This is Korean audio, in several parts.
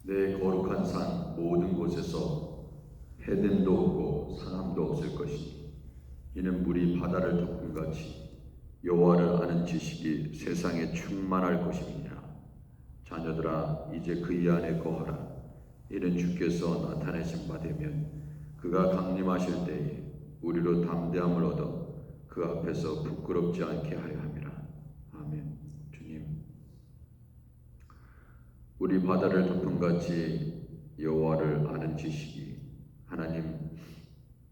내 거룩한 산 모든 곳에서 해됨도 없고 상함도 없을 것이니 이는 물이 바다를 덮은 같이 여호와를 아는 지식이 세상에 충만할 것임이니라. 자녀들아, 이제 그의 안에 거하라. 이는 주께서 나타내신 바 되면 그가 강림하실 때에 우리로 담대함을 얻어 그 앞에서 부끄럽지 않게 하려 함이라. 아멘. 주님, 우리 바다를 덮은 같이 여호와를 아는 지식이 하나님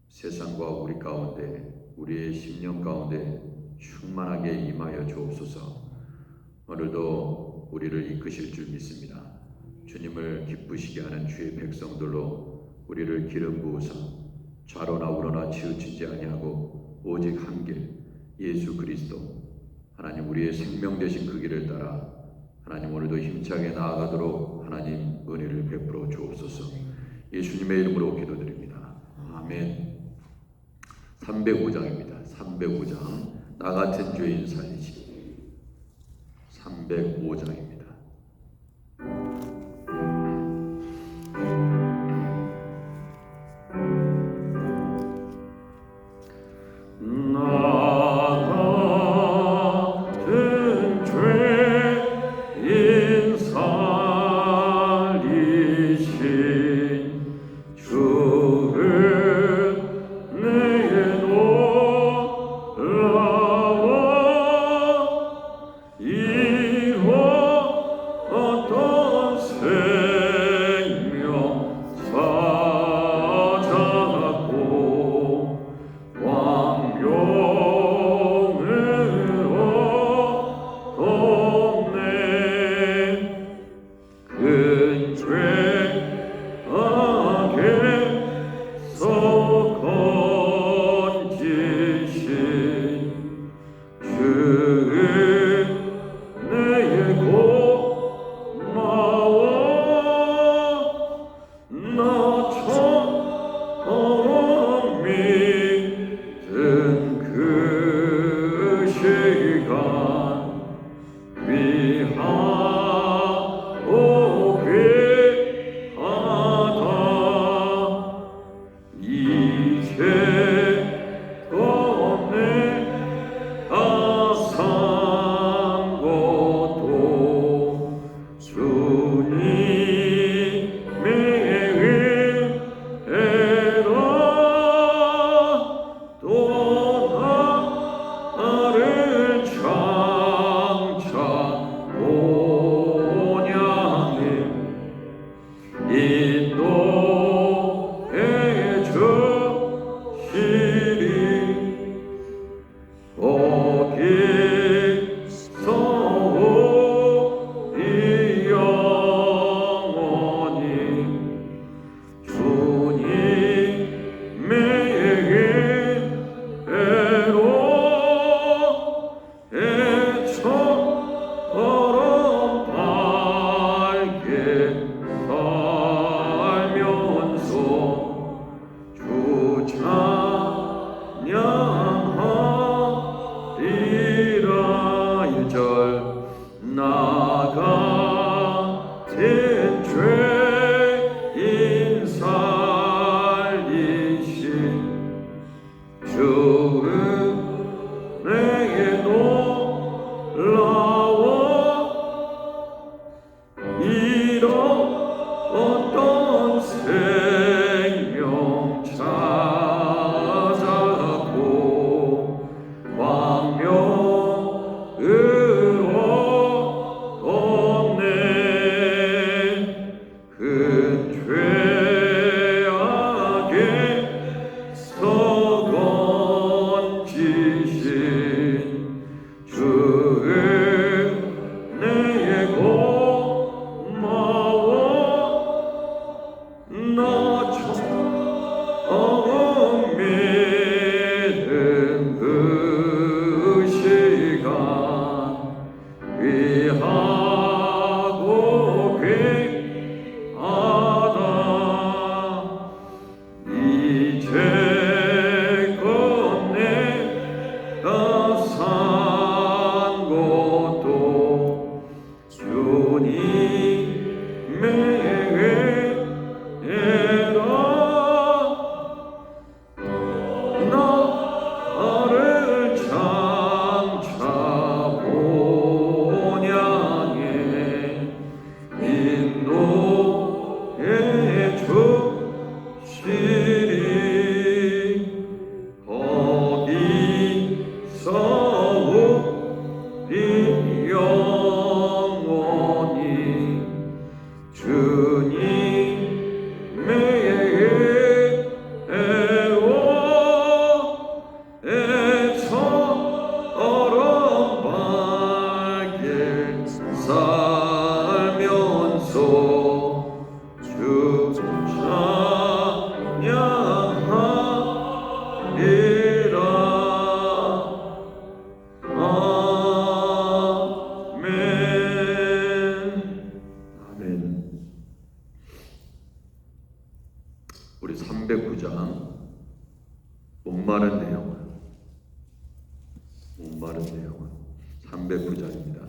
세상과 우리 가운데, 우리의 심령 가운데 충만하게 임하여 주옵소서. 오늘도 우리를 이끄실 줄 믿습니다. 주님을 기쁘시게 하는 주의 백성들로 우리를 기름 부으사 좌로나 우로나 치우치지 아니하고 오직 한 길, 예수 그리스도 하나님 우리의 생명 되신 그 길을 따라 하나님 오늘도 힘차게 나아가도록 하나님 은혜를 베풀어 주옵소서. 예수님의 이름으로 기도드립니다. 아멘. 305장입니다. 305장 나 같은 죄인 살리시기. 305장입니다. 이와 목마른 내 영혼, 목마른 내 영혼. 309장입니다.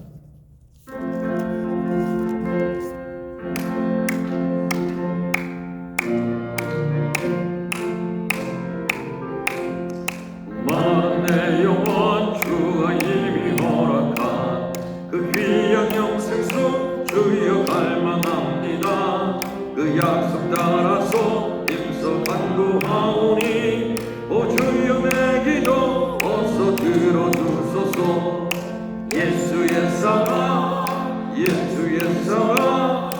목마른 내 영혼, 주가 이미 허락한 그 귀한 영생수 주여 갈망합니다. 그 약속 따라서 힘써 간구하오니 오 주여 내 기도 어서 들어주소서. 예수의 사랑, 예수의 사랑,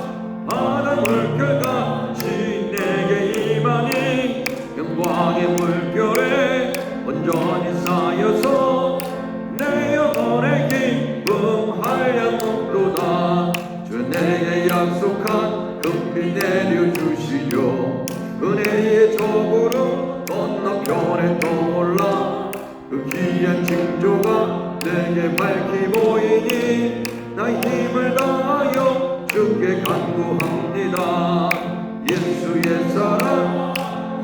바다 물결같이 내게 임하니 영광의 물결에 온전히 쌓여서 내 영혼의 기쁨 한량없도다. 주 내게 약속한 금빛 내려주시려 은혜의 저구름 건너편에 떠올라 그 귀한 징조가 내게 밝히 보이니 나 힘을 다하여 주께 간구합니다. 예수의 사랑,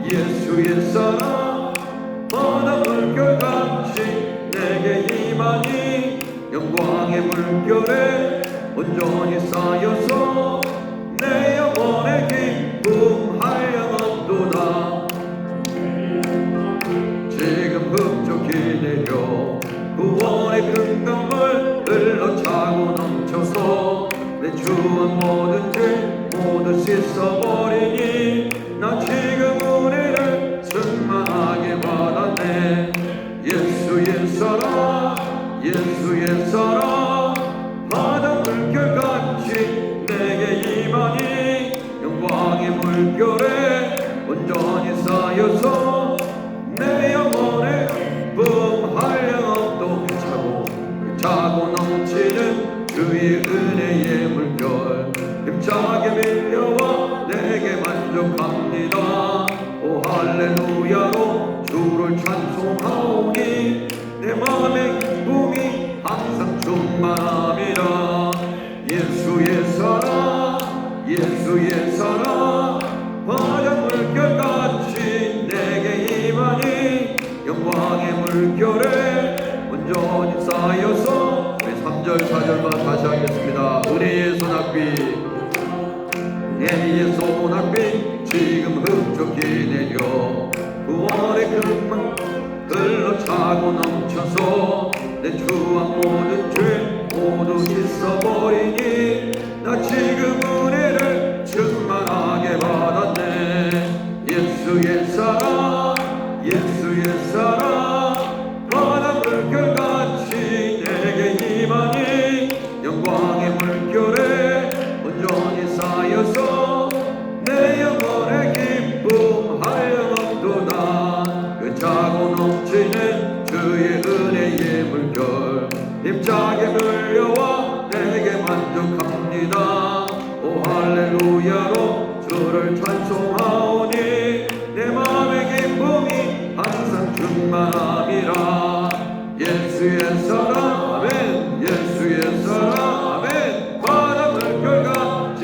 예수의 사랑, 바다 물결같이 내게 임하니 영광의 물결에 온전히 쌓여서 내 영혼의 기쁨 한량없도다. 지금 흡족히 내려 구원의 큰 강물 흘러차고 넘쳐서 내 추한 모든 죄 모두 씻어버리니 나 지금 은혜를 충만하게 받았네. 예수의 사랑, 예수의 사랑, 바다 물결같이 내게 임하니 영광의 물결에 온전히 쌓여서 내 영혼의 기쁨 한량없도 차고 넘치는 주의 은혜의 물결 힘차게 밀려와 내게 만족합니다. 오 할렐루야로 주를 찬송하오니 내 마음의 기쁨이 항상 충만함이라. 예수의 사랑, 예수의 사랑, 바다 물결같이 내게 임하니 영광의 물결에 온전히 쌓여서. 우리 3절 4절만 다시 하겠습니다. 은혜의 소낙비, 은혜의 소낙비 지금 흡족히 내려 구원의 금방 흘러차고 넘쳐서 내 추한 모든 죄 모두 씻어버리니 나 지금 은혜를 충만하게 받았네. 예수의 사랑, 예수의 사랑, 바다 물결같이 내게 임하니 영광의 물결에 온전히 쌓여서 내 영혼의 기쁨 한량없도다. 그 차고 넘치는 주의 은혜의 물결 힘차게 물려와 내게 만족합니다. 오 할렐루야로 주를 찬송하오니 내 마음의 기쁨이 항상 충만함이라. 예수의 사랑, 아멘. 예수의 사랑, 아멘. 바다 물결같이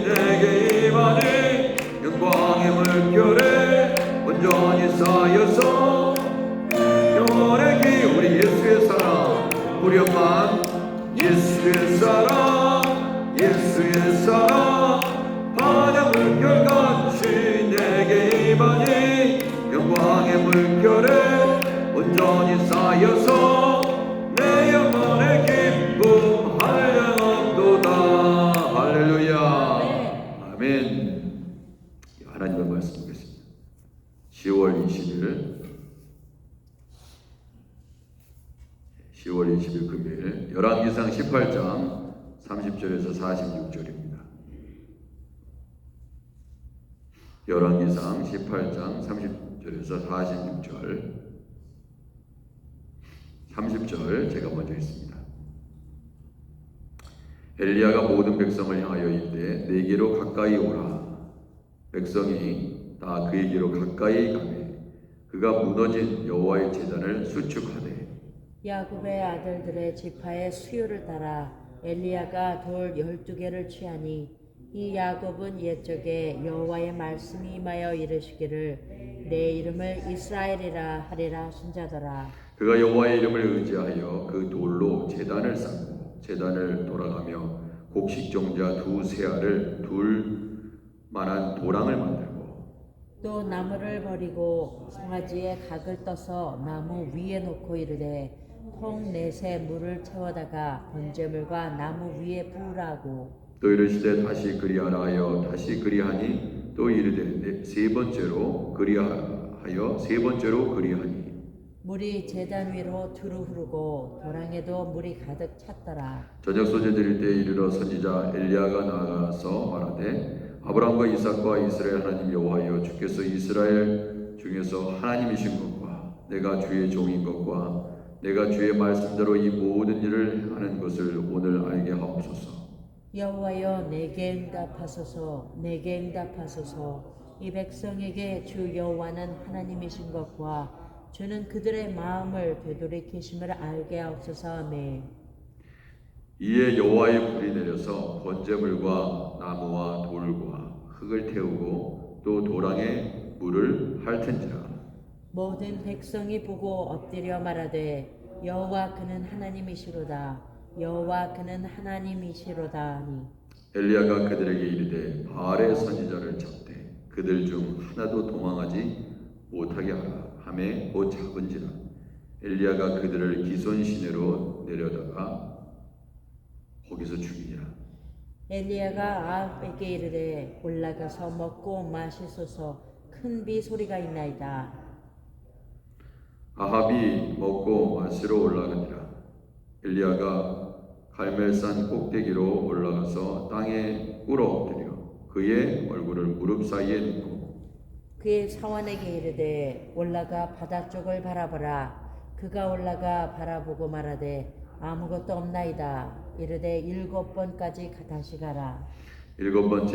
내게 임하니 영광의 물결에 온전히 쌓여서 영원의 기. 우리 예수의 사랑 우리 엄마. 예수의 사랑, 예수의 사랑, 바다 물결같이 내게 임하니 영광의 물결에 온전히 쌓여서 내 영혼의 기쁨 한량없도다. 할렐루야. 아멘. 하나님의 말씀 보겠습니다. 10월 20일 금요일 열왕기상 18장 30절에서 46절입니다. 열왕기상 18장 30절에서 46절. 30절 제가 먼저 읽습니다. 엘리야가 모든 백성을 향하여 이르되 내게로 가까이 오라. 백성이 다 그에게로 가까이 가매 그가 무너진 여호와의 제단을 수축하되 야곱의 아들들의 지파의 수요를 따라 엘리야가 돌 12개를 취하니 이 야곱은 옛적에 여호와의 말씀이 임하여 이르시기를 내 이름을 이스라엘이라 하리라 하신자더라. 그가 여호와의 이름을 의지하여 그 돌로 제단을 쌓고 제단을 돌아가며 곡식종자 두세 알을 둘 만한 도랑을 만들고 또 나무를 버리고 송아지에 각을 떠서 나무 위에 놓고 이르되 통 넷에 물을 채워다가 번제물과 나무 위에 부으라고. 또 이르시되 다시 그리하라 하여 다시 그리하니 또 이르되 세 번째로 그리하여 세 번째로 그리하니 물이 제단 위로 두루 흐르고 도랑에도 물이 가득 찼더라. 저녁 소재 드릴 때 이르러 선지자 엘리야가 나가서 말하되 아브라함과 이삭과 이스라엘 하나님 여호와여 주께서 이스라엘 중에서 하나님이신 것과 내가 주의 종인 것과 내가 주의 말씀대로 이 모든 일을 하는 것을 오늘 알게 하옵소서. 여호와여 내게 응답하소서. 내게 응답하소서. 이 백성에게 주 여호와는 하나님이신 것과 주는 그들의 마음을 되돌이키심을 알게 하옵소서. 아멘. 이에 여호와의 불이 내려서 번제물과 나무와 돌과 흙을 태우고 또 도랑에 물을 핥은지라. 모든 백성이 보고 엎드려 말하되 여호와 그는 하나님이시로다. 여호와 그는 하나님이시로다 하니 엘리야가 그들에게 이르되 바알의 선지자를 잡되 그들 중 하나도 도망하지 못하게 하라 하매 곧 잡은지라. 엘리야가 그들을 기손 시내로 내려다가 거기서 죽이니라. 엘리야가 아합에게 이르되 올라가서 먹고 마시소서. 큰 비 소리가 있나이다. 아합이 먹고 마시러 올라가니라. 엘리야가 갈멜산 꼭대기로 올라가서 땅에 꿇어 엎드려 그의 얼굴을 무릎 사이에 놓고 그의 사원에게 이르되 올라가 바다 쪽을 바라보라. 그가 올라가 바라보고 말하되 아무것도 없나이다. 이르되 7번까지 다시 가라. 7번째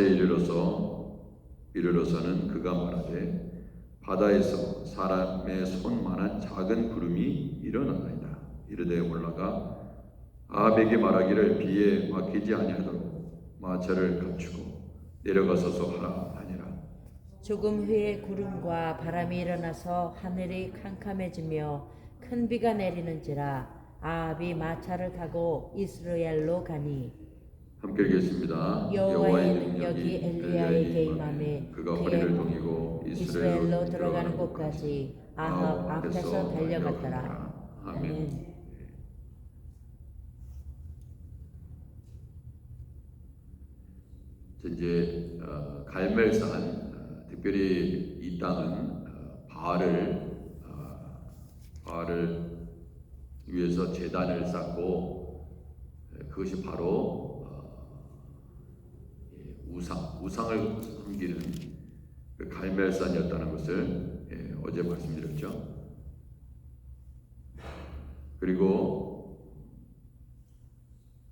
이르러서는 그가 말하되 바다에서 사람의 손만한 작은 구름이 일어나나이다. 이르되 올라가 아합에게 말하기를 비에 막히지 아니하도록 마차를 갖추고 내려가서서 하라 하니라. 조금 후에 구름과 바람이 일어나서 하늘이 캄캄해지며 큰 비가 내리는지라. 아합이 마차를 타고 이스라엘로 가니 함께 읽겠습니다. 여호와의 능력이 엘리야에게 임하매 그가 허리를 동이고 이스라엘로 들어가는 곳까지 아합 앞에서 달려갔더라. 아멘. 이제 갈멜산 특별히 이 땅은 바알을 위해서 제단을 쌓고 그것이 바로 우상을 섬기는 그 갈멜산이었다는 것을 어제 말씀드렸죠. 그리고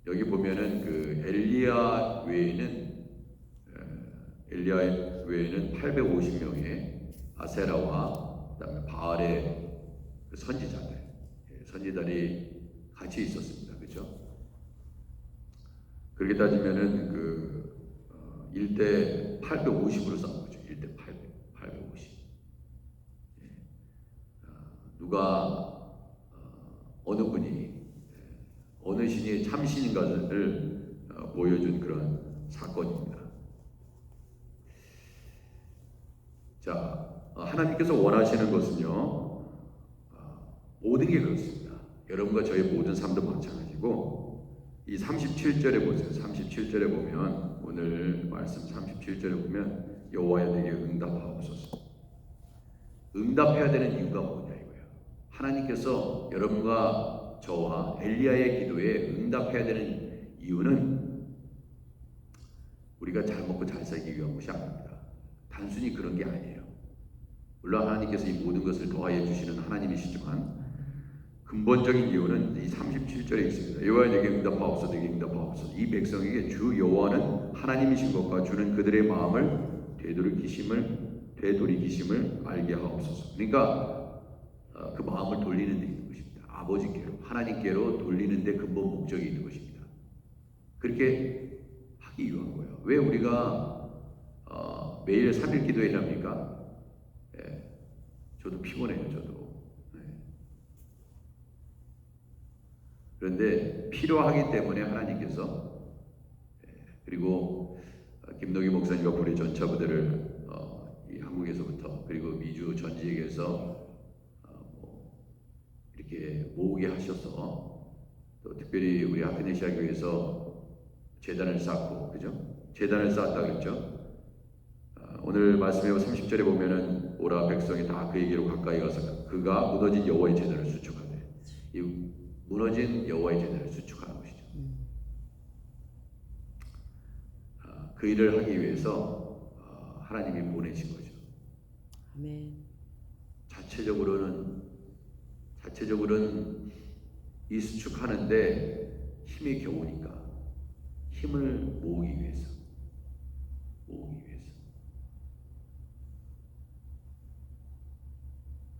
여기 보면은 그 엘리야 외에는 850명의 아세라와 그다음에 바알의 선지자들이 같이 있었습니다. 그렇죠? 그렇게 따지면은 그 1대 850으로 싸운 거죠. 1대 850. 누가 어느 분이 어느 신이 참신인가를 보여준 그런 사건입니다. 자, 하나님께서 원하시는 것은요, 모든 게 그렇습니다. 여러분과 저의 모든 삶도 마찬가지고, 이 37절에 보세요. 37절에 보면, 오늘 말씀 37절에 보면, 여호와여 내게 응답하옵소서. 응답해야 되는 이유가 뭐냐 이거예요. 하나님께서 여러분과 저와 엘리야의 기도에 응답해야 되는 이유는 우리가 잘 먹고 잘 살기 위한 것이 아닙니다. 단순히 그런 게 아니에요. 물론 하나님께서 이 모든 것을 더하여 주시는 하나님이시지만 근본적인 이유는 이 37절에 있습니다. 여호와여 내게 응답하옵소서. 내게 응답하옵소서. 이 백성에게 주 여호와는 하나님이신 것과 주는 그들의 마음을 되돌이키심을 알게 하옵소서. 그러니까 그 마음을 돌리는 데 있는 것입니다. 아버지께로 하나님께로 돌리는 데 근본 목적이 있는 것입니다. 그렇게 하기 위한 거예요. 왜 우리가 매일 3일 기도해야 합니까? 예, 저도 피곤해요. 저도. 네. 그런데 필요하기 때문에 하나님께서 그리고 김노기 목사님과 우리 전차부대를 이 한국에서부터 그리고 미주 전 지역에서 이렇게 모으게 하셔서 또 특별히 우리 아크네시아 교회에서 제단을 쌓고, 그죠? 제단을 쌓았다 그랬죠? 오늘 말씀에 30절에 보면은 오라 백성이 다 그에게로 가까이 가서 그가 무너진 여호와의 제단을 수축하되, 이 무너진 여호와의 제단을 수축하는 것이죠. 그 일을 하기 위해서 하나님이 보내신 거죠. 아멘. 자체적으로는 이 수축하는데 힘이 겨우니까 힘을 모으기 위해서.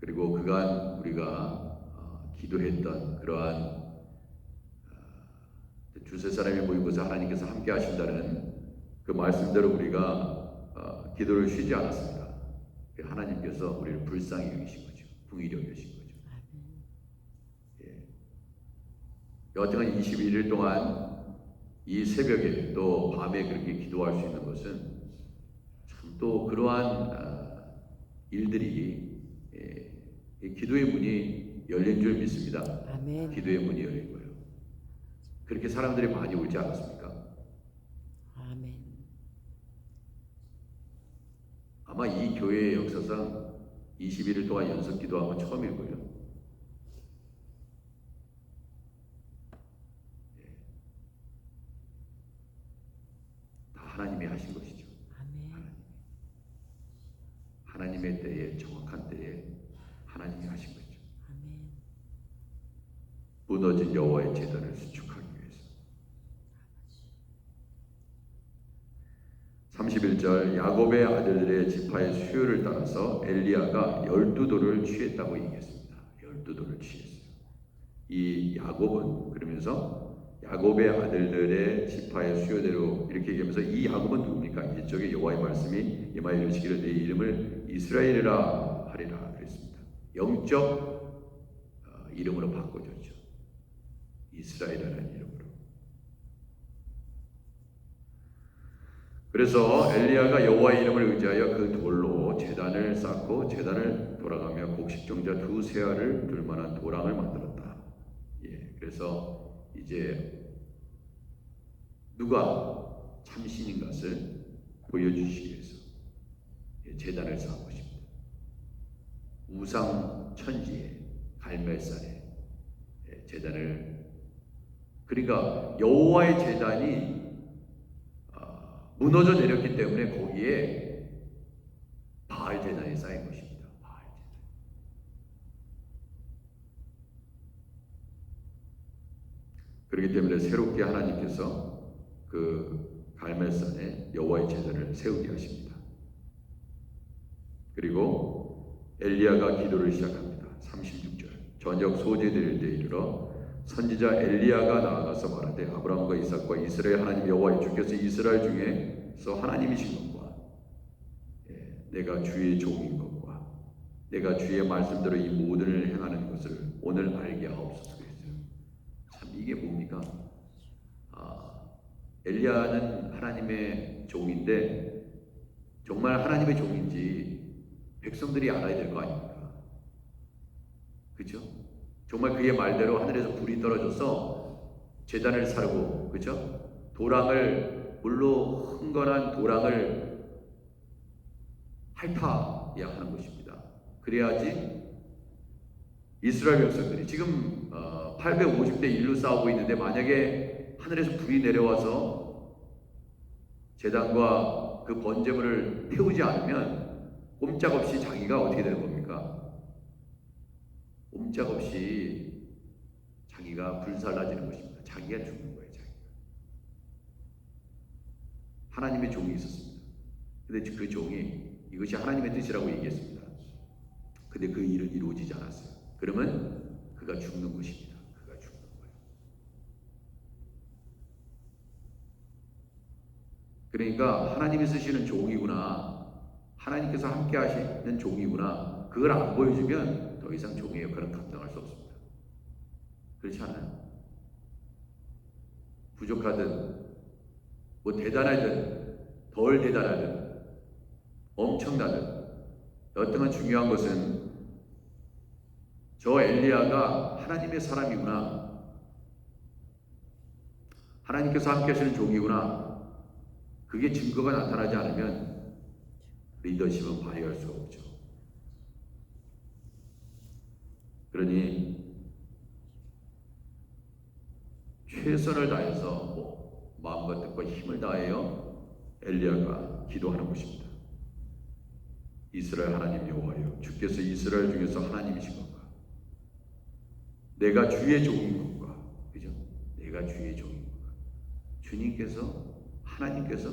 그리고 그간 우리가 기도했던 그러한 두세 사람이 모인 곳에 하나님께서 함께 하신다는 그 말씀대로 우리가 기도를 쉬지 않았습니다. 하나님께서 우리를 불쌍히 여기신 거죠. 긍휼히 여기신 거죠. 예. 여하튼 21일 동안 이 새벽에 또 밤에 그렇게 기도할 수 있는 것은 참 또 그러한 일들이 기도의 문이 열린 줄 믿습니다. 아멘. 기도의 문이 열린 거예요. 그렇게 사람들이 많이 오지 않았습니까? 아멘. 아마 이 교회의 역사상 21일 동안 연속 기도한 건 처음일 거예요. 다 하나님이 하신 것이죠. 아멘. 하나님의 때에, 정확한 때에 하나님이 하신 거죠. 아멘. 무너진 여호와의 제단을 수축하기 위해서. 31절 야곱의 아들들의 지파의 수요를 따라서 엘리야가 12돌을 취했다고 얘기했습니다. 12돌을 취했어요. 이 야곱은 그러면서 야곱의 아들들의 지파의 수요대로 이렇게 얘기하면서 이 야곱은 누굽니까? 이쪽에 여호와의 말씀이 임하여 이르시기를 내 이름을 이스라엘이라 하리라 그랬습니다. 영적 이름으로 바꿔줬죠. 이스라엘이라는 이름으로. 그래서 엘리야가 여호와의 이름을 의지하여 그 돌로 제단을 쌓고 제단을 돌아가며 곡식종자 두세 알을 둘 만한 도랑을 만들었다. 예, 그래서 이제 누가 참신인 것을 보여주시기 위해서 제단을 쌓은 것입니다. 우상 천지에 갈멜산에 제단을, 그러니까 여호와의 제단이 무너져 내렸기 때문에 거기에 바알 제단이 쌓인 것입니다. 바알 제단. 그렇기 때문에 새롭게 하나님께서 그 갈멜산에 여호와의 제단을 세우게 하십니다. 그리고 엘리야가 기도를 시작합니다. 36절 저녁 소재드릴 때 이르러 선지자 엘리야가 나아가서 말하되 아브라함과 이삭과 이스라엘 하나님 여호와의 주께서 이스라엘 중에서 하나님이신 것과 내가 주의 종인 것과 내가 주의 말씀대로 이 모든을 행하는 것을 오늘 알게 하옵소서 그랬어요. 참 이게 뭡니까? 엘리야는 하나님의 종인데 정말 하나님의 종인지 백성들이 알아야 될 거 아닙니까? 그렇죠? 정말 그의 말대로 하늘에서 불이 떨어져서 제단을 사르고, 그렇죠? 도랑을, 물로 흥건한 도랑을 핥아야 하는 것입니다. 그래야지 이스라엘 백성들이 지금 850대 1로 싸우고 있는데 만약에 하늘에서 불이 내려와서 제단과 그 번제물을 태우지 않으면 꼼짝없이 자기가 어떻게 되는 겁니까? 꼼짝없이 자기가 불살라지는 것입니다. 자기가 죽는 거예요. 자기가. 하나님의 종이 있었습니다. 근데 그 종이 이것이 하나님의 뜻이라고 얘기했습니다. 근데 그 일은 이루어지지 않았어요. 그러면 그가 죽는 것입니다. 그가 죽는 거예요. 그러니까 하나님이 쓰시는 종이구나, 하나님께서 함께 하시는 종이구나, 그걸 안 보여주면 더 이상 종의 역할은 감당할 수 없습니다. 그렇지 않아요? 부족하든 뭐 대단하든 덜 대단하든 엄청나든 어떠한 중요한 것은 저 엘리야가 하나님의 사람이구나, 하나님께서 함께 하시는 종이구나, 그게 증거가 나타나지 않으면 리더십은 발휘할 수 없죠. 그러니 최선을 다해서 마음과 뜻과 힘을 다하여 엘리야가 기도하는 것입니다. 이스라엘 하나님 여호와여, 주께서 이스라엘 중에서 하나님이신 건가? 내가 주의 종인 건가? 그죠? 내가 주의 종인 건가? 주님께서 하나님께서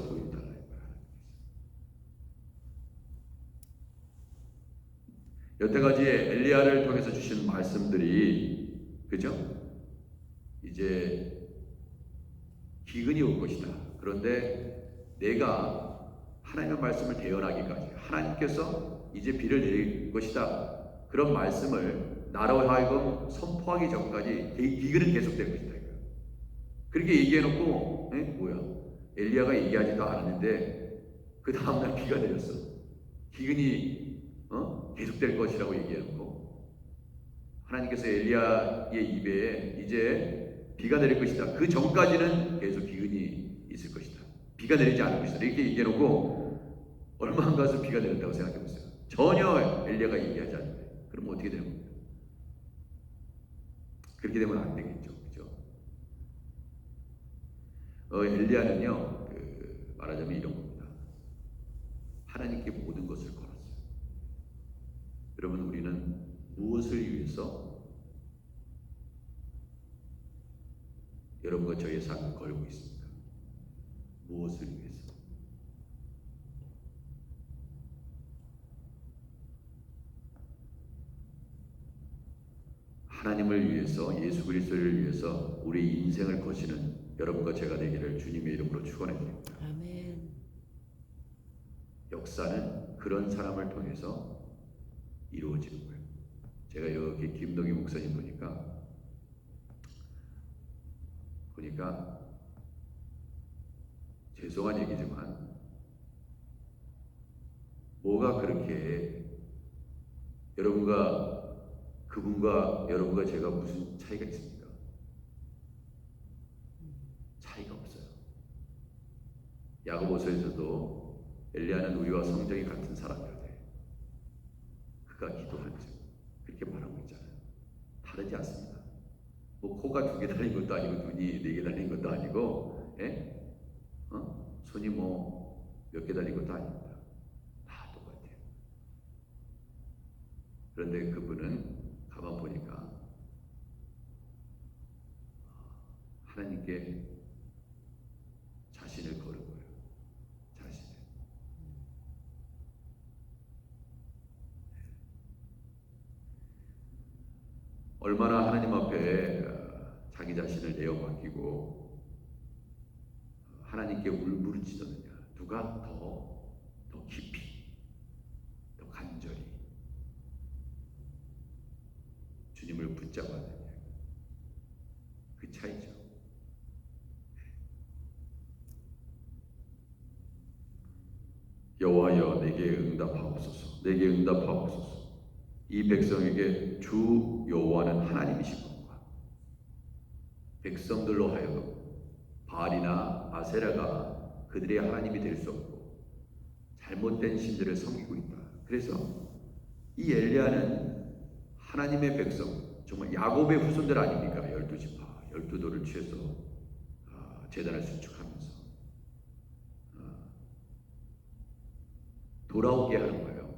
보여달라. 여태까지 엘리야를 통해서 주신 말씀들이, 그죠? 이제 기근이 올 것이다. 그런데 내가 하나님의 말씀을 대언하기까지, 하나님께서 이제 비를 내릴 것이다, 그런 말씀을 나로 하여금 선포하기 전까지 기근은 계속될 것이다. 그렇게 얘기해놓고 뭐야? 엘리야가 얘기하지도 않았는데 그 다음날 비가 내렸어. 기근이 계속될 것이라고 얘기해놓고 하나님께서 엘리야의 입에 이제 비가 내릴 것이다, 그 전까지는 계속 기근이 있을 것이다, 비가 내리지 않을 것이다, 이렇게 얘기해놓고 얼마 안 가서 비가 내렸다고 생각해보세요. 전혀 엘리야가 얘기하지 않는데 그러면 어떻게 되는 겁니까? 그렇게 되면 안 되겠죠. 그죠? 엘리야는요, 말하자면 이런 겁니다. 하나님께 모든 것을 걸었어요. 여러분, 우리는 무엇을 위해서 여러분과 저의 삶을 걸고 있습니까? 무엇을 위해서? 하나님을 위해서, 예수 그리스도를 위해서 우리 인생을 거시는 여러분과 제가 되기를 주님의 이름으로 축원해 드립니다. 아멘. 역사는 그런 사람을 통해서 이루어지는 거예요. 제가 여기 김동희 목사님 보니까 죄송한 얘기지만 뭐가 그렇게 그분과 여러분과 제가 무슨 차이가 있습니까? 차이가 없어요. 야고보서에서도 엘리야는 우리와 성정이 같은 사람이라되 그가 기도하죠, 그렇게 말하고 있잖아요. 다르지 않습니다. 뭐 코가 2개 달린 것도 아니고 눈이 4개 달린 것도 아니고, 손이 뭐 몇 개 달린 것도 아닙니다. 다 똑같아요. 그런데 그분은 가만 보니까 하나님께 자신을 거는 거예요. 자신을. 얼마나 하나님 앞에 자기 자신을 내어 맡기고 하나님께 울부짖었느냐, 누가 더 깊이, 더 간절히 주님을 붙잡았느냐, 그 차이죠. 여호와여, 내게 응답하옵소서. 내게 응답하옵소서. 이 백성에게 주 여호와는 하나님이신 건가? 백성들로 하여금 바알이나 아세라가 그들의 하나님이 될 수 없고 잘못된 신들을 섬기고 있다. 그래서 이 엘리야는 하나님의 백성, 정말 야곱의 후손들 아닙니까? 12지파, 12돌을 취해서 제단을 수축하면서 돌아오게 하는 거예요.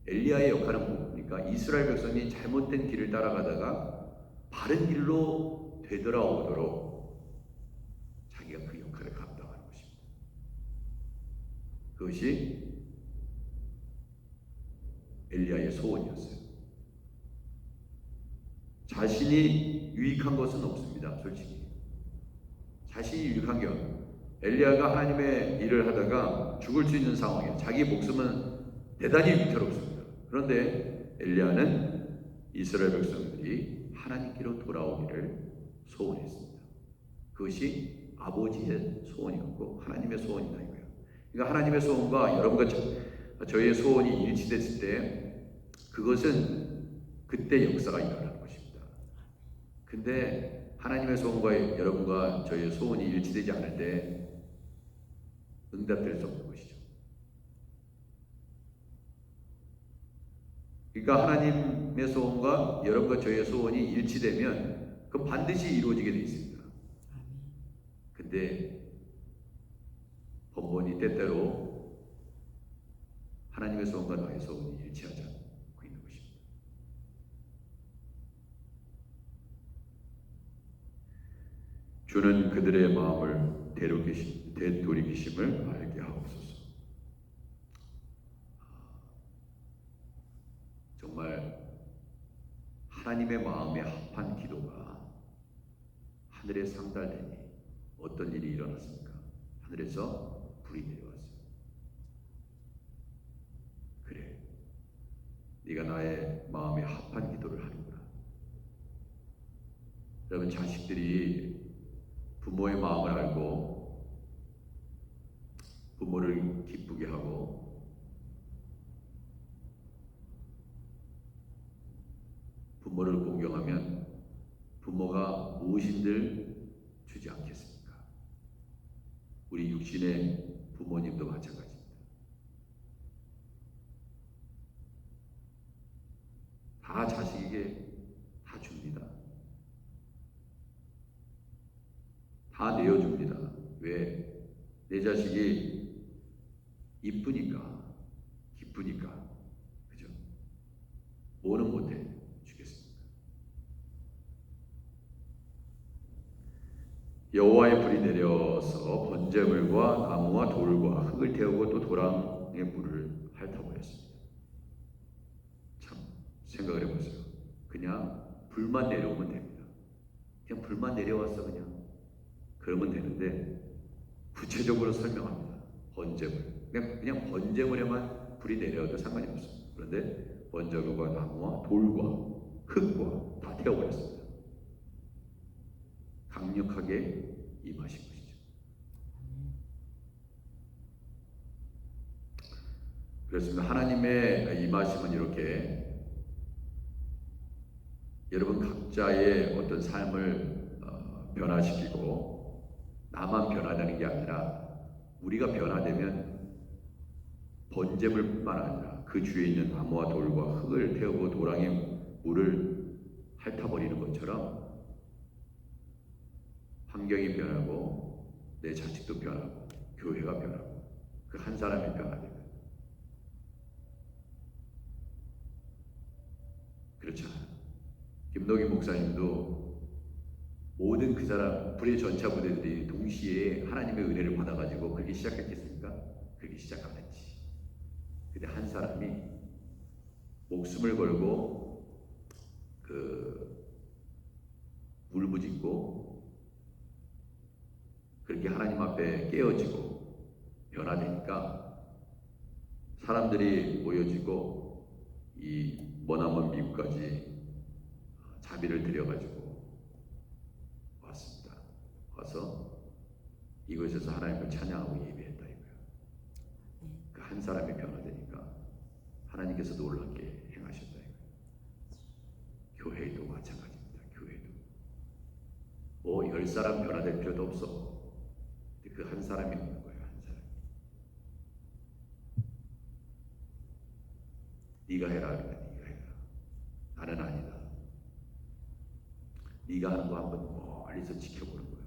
엘리야의 역할은 뭡니까? 이스라엘 백성이 잘못된 길을 따라가다가 바른 길로 되돌아오도록 자기가 그 역할을 감당하는 것입니다. 그것이 엘리야의 소원이었어요. 자신이 유익한 것은 없습니다. 솔직히 자신이 유익한 게 엘리야가 하나님의 일을 하다가 죽을 수 있는 상황이에요. 자기 목숨은 대단히 위태롭습니다. 그런데 엘리야는 이스라엘 백성들이 하나님께로 돌아오기를 소원했습니다. 그것이 아버지의 소원이었고 하나님의 소원이다 이거예요. 그러니까 하나님의 소원과 여러분과 저희의 소원이 일치됐을 때 그것은 그때 역사가 일어나는 것입니다. 근데 하나님의 소원과 여러분과 저희의 소원이 일치되지 않을 때 응답될 수 없는 것이죠. 그러니까 하나님의 소원과 여러분과 저희의 소원이 일치되면 그 반드시 이루어지게 되어 있습니다. 근데 번번이 때때로 하나님의 소원과 나의 소원이 일치하지 않고 있는 것입니다. 주는 그들의 마음을 되돌이키심을 알게 하옵소서. 정말 하나님의 마음에 합한 기도가 하늘에 상달되니 어떤 일이 일어났습니까? 하늘에서 불이 내려왔어요. 그래, 네가 나의 마음에 합한 기도를 하는구나. 여러분, 자식들이 부모의 마음을 알고 부모를 기쁘게 하고 부모를 공경하면 부모가 무엇인들 주지 않겠습니까? 우리 육신의 부모님도 마찬가지입니다. 다 자식에게 다 줍니다. 다 내어줍니다. 왜? 내 자식이 이쁘니까, 기쁘니까, 그죠? 뭐는 못해 주겠습니까? 여호와의 불이 내려서 번제물과 나무와 돌과 흙을 태우고 또 도랑의 물을 핥아버렸습니다. 참 생각을 해보세요. 그냥 불만 내려오면 됩니다. 그냥 불만 내려왔어 그냥. 그러면 되는데 구체적으로 설명합니다. 번제물. 그냥 번제물에만 불이 내려도 상관이 없습니다. 그런데 번제물과 나무와 돌과 흙과 다 태워버렸습니다. 강력하게 임하신 것이죠. 그렇습니다. 하나님의 임하심은 이렇게 여러분 각자의 어떤 삶을 변화시키고 나만 변화되는 게 아니라 우리가 변화되면 번제물뿐만 아니라 그 주위에 있는 나무와 돌과 흙을 태우고 도랑의 물을 핥아버리는 것처럼 환경이 변하고 내 자식도 변하고 교회가 변하고 그 한 사람이 변화되면 그렇잖아요. 김덕희 목사님도 모든 그 사람 불의 전차 부대들이 동시에 하나님의 은혜를 받아가지고 그렇게 시작했겠습니까? 그렇게 시작 안 했지. 근데 한 사람이 목숨을 걸고 그 울부짖고 그렇게 하나님 앞에 깨어지고 변화되니까 사람들이 모여지고 이 머나먼 미국까지 자비를 들여가지고 왔습니다. 와서 이곳에서 하나님을 찬양하고 예배했다 이거예요. 그 한 사람이 변화되니까 하나님께서 놀랍게 행하셨다 이거예요. 교회도 마찬가지입니다. 교회도 뭐 10사람 변화될 필요도 없어. 그 한 사람이 없는 거예요. 한 사람. 네가 해라 그러니까 네가 해라. 나는 아니다. 네가 하는 거 한번 멀리서 지켜보는 거예요.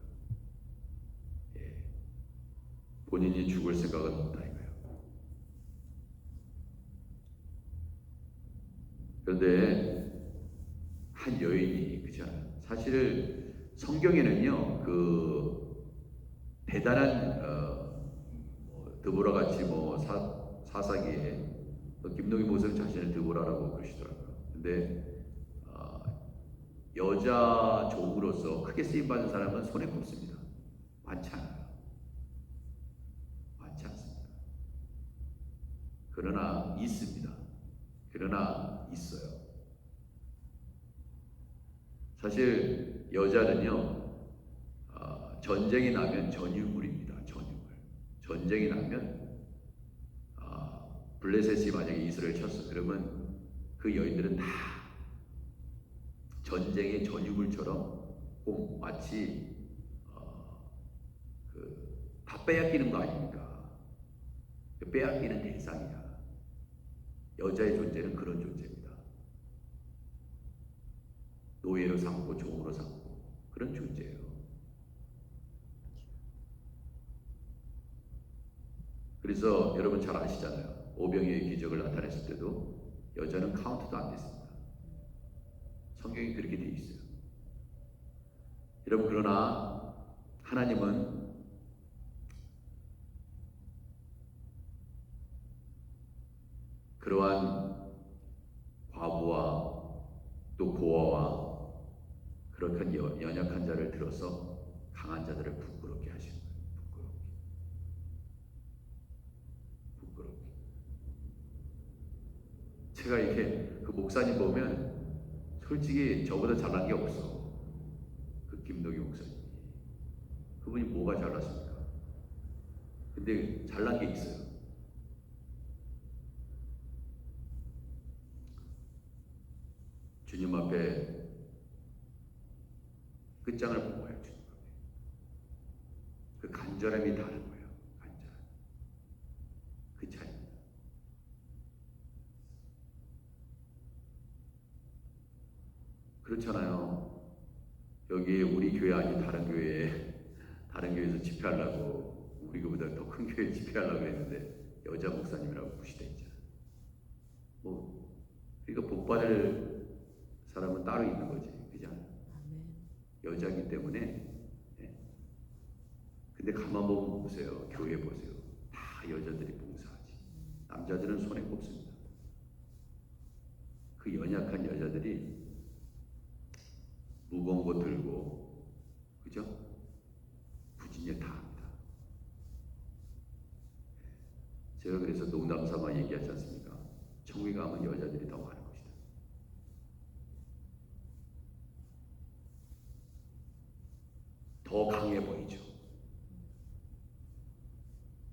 예. 본인이 죽을 생각은 없다 이거예요. 그런데 한 여인이 그죠? 사실 성경에는요 그 대단한 드보라 같이 뭐 사사기에 김동희 목사님 자신을 드보라라고 그러시더라고요. 근데 여자 종으로서 크게 쓰임 받은 사람은 손에 꼽습니다. 많지 않아요. 그러나 있습니다. 그러나 있어요. 사실 여자는요, 전쟁이 나면 전유물입니다. 전유물. 전쟁이 나면 블레셋이 만약에 이스라엘 쳤어. 그러면 그 여인들은 다 전쟁의 전유물처럼 꼭 마치 다 빼앗기는 거 아닙니까? 빼앗기는 대상이야. 여자의 존재는 그런 존재입니다. 노예로 삼고 종으로 삼고 그런 존재예요. 그래서 여러분 잘 아시잖아요. 오병이의 기적을 나타냈을 때도 여자는 카운트도 안 됐습니다. 성경이 그렇게 돼 있어요. 여러분 그러나 하나님은 그러한 과부와 또 고아와 그렇게 연약한 자를 들어서 강한 자들을 부끄럽게 하시는 거예요. 부끄럽게. 제가 이렇게 그 목사님 보면 솔직히 저보다 잘난 게 없어. 그 김동희 목사님. 그분이 뭐가 잘났습니까? 근데 잘난 게 있어요. 주님 앞에 끝장을 본 거예요. 주님 앞에. 그 간절함이 다른 거예요. 간절함. 그 차이입니다. 그렇잖아요. 여기 우리 교회 아닌 다른 교회에서 집회하려고 우리 교회보다 더 큰 교회 집회하려고 했는데 여자 목사님이라고 무시돼 있잖아요. 그러니까 복 받을 사람은 따로 있는 거지, 그죠? 여자기 때문에. 네. 근데 가만 보세요. 교회 보세요. 다 여자들이 봉사하지. 남자들은 손에 꼽습니다. 그 연약한 여자들이 무거운 거 들고, 그죠? 부진에 다 합니다. 제가 그래서 농담 삼아 얘기하지 않습니까? 천국에 가면 여자들이 더 많은 것이다. 더 강해 보이죠.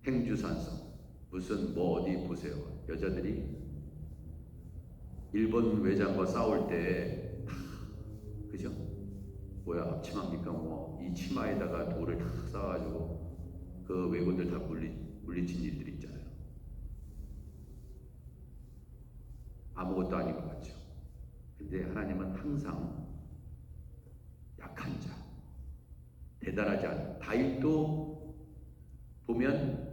행주산성. 무슨 어디 보세요. 여자들이 일본 외장과 싸울 때 그죠? 뭐야 앞치마입니까? 이 치마에다가 돌을 다 쌓아가지고 그 왜군들 다 물리친 일들이 있잖아요. 아무것도 아닌 것 같죠. 근데 하나님은 항상 약한 자, 대단하지 않은 다윗도 보면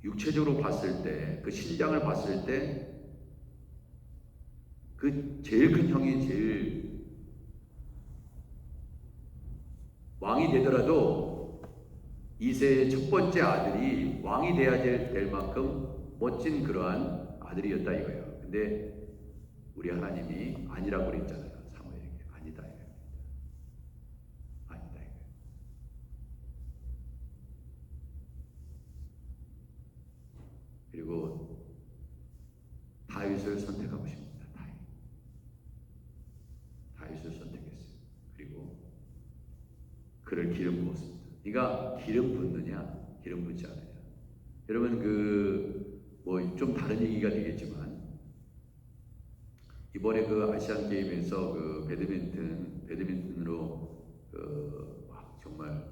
육체적으로 봤을 때, 그 신장을 봤을 때 그 제일 큰 형이 제일 왕이 되더라도 이세의 첫 번째 아들이 왕이 돼야 될 만큼 멋진 그러한 아들이었다 이거예요. 근데 우리 하나님이 아니라고 그랬잖아요. 사무엘에게 아니다 이거예요. 아니다 이거예요. 그리고 다윗을 선택하고 싶습니다. 다윗을 선택했어요. 그리고 그를 기름 부었습니다. 네가 기름 붓느냐? 기름 붓지 않아요. 여러분 좀 다른 얘기가 되겠지만 이번에 그 아시안 게임에서 그 배드민턴으로 정말